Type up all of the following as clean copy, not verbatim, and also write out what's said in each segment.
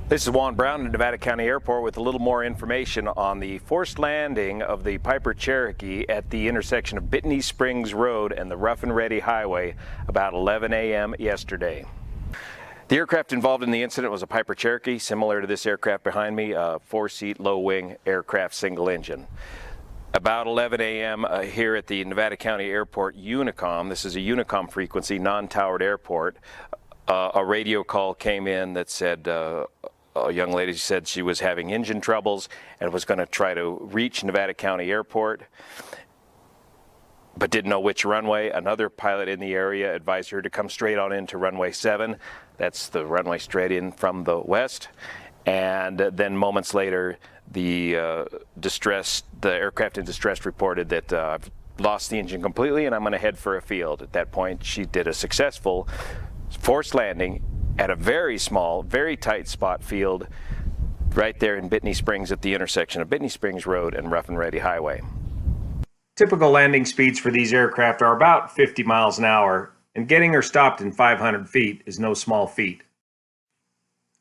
This is Juan Brown at Nevada County Airport with a little more information on the forced landing of the Piper Cherokee at the intersection of Bitney Springs Road and the Rough and Ready Highway about 11 a.m. yesterday. The aircraft involved in the incident was a Piper Cherokee, similar to this aircraft behind me, a 4-seat low-wing aircraft single engine. About 11 a.m. Here at the Nevada County Airport Unicom, this is a Unicom frequency, non-towered airport, a radio call came in that said a young lady said she was having engine troubles and was going to try to reach Nevada County Airport, but didn't know which runway. Another pilot in the area advised her to come straight on into runway 7. That's the runway straight in from the west. And then moments later, the aircraft in distress reported that I've lost the engine completely and I'm going to head for a field. At that point, she did a successful forced landing at a very small, very tight spot field right there in Bitney Springs at the intersection of Bitney Springs Road and Rough and Ready Highway. Typical landing speeds for these aircraft are about 50 miles an hour, and getting her stopped in 500 feet is no small feat.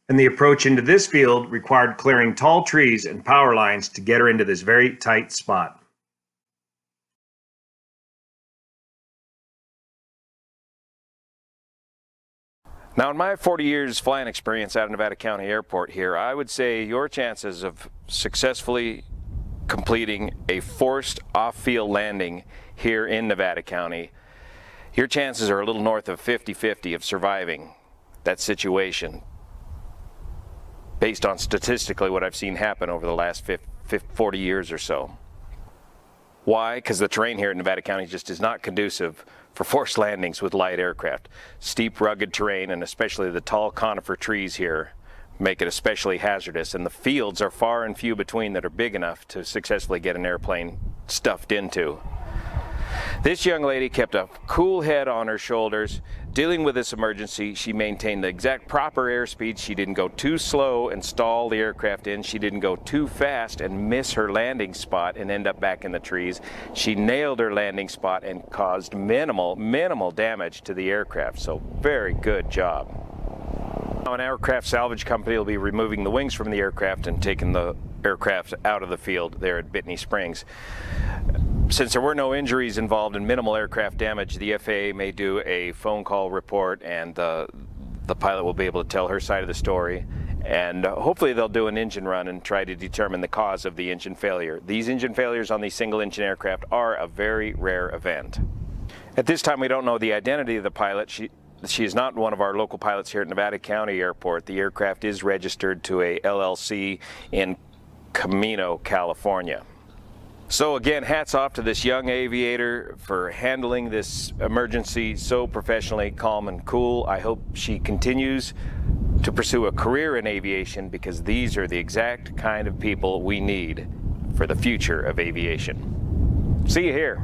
And the approach into this field required clearing tall trees and power lines to get her into this very tight spot. Now, in my 40 years flying experience out of Nevada County Airport here, I would say your chances of successfully completing a forced off-field landing here in Nevada County, your chances are a little north of 50-50 of surviving that situation, based on statistically what I've seen happen over the last 40 years or so. Why? Because the terrain here in Nevada County just is not conducive for forced landings with light aircraft. Steep, rugged terrain, and especially the tall conifer trees here, make it especially hazardous, and the fields are far and few between that are big enough to successfully get an airplane stuffed into. This young lady kept a cool head on her shoulders. Dealing with this emergency, she maintained the exact proper airspeed. She didn't go too slow and stall the aircraft in. She didn't go too fast and miss her landing spot and end up back in the trees. She nailed her landing spot and caused minimal damage to the aircraft. So very good job. Now, an aircraft salvage company will be removing the wings from the aircraft and taking the aircraft out of the field there at Bitney Springs. Since there were no injuries involved and minimal aircraft damage, the FAA may do a phone call report, and the pilot will be able to tell her side of the story. And hopefully they'll do an engine run and try to determine the cause of the engine failure. These engine failures on these single-engine aircraft are a very rare event. At this time, we don't know the identity of the pilot. She is not one of our local pilots here at Nevada County Airport. The aircraft is registered to a LLC in Camino, California. So again, hats off to this young aviator for handling this emergency so professionally, calm and cool. I hope she continues to pursue a career in aviation, because these are the exact kind of people we need for the future of aviation. See you here.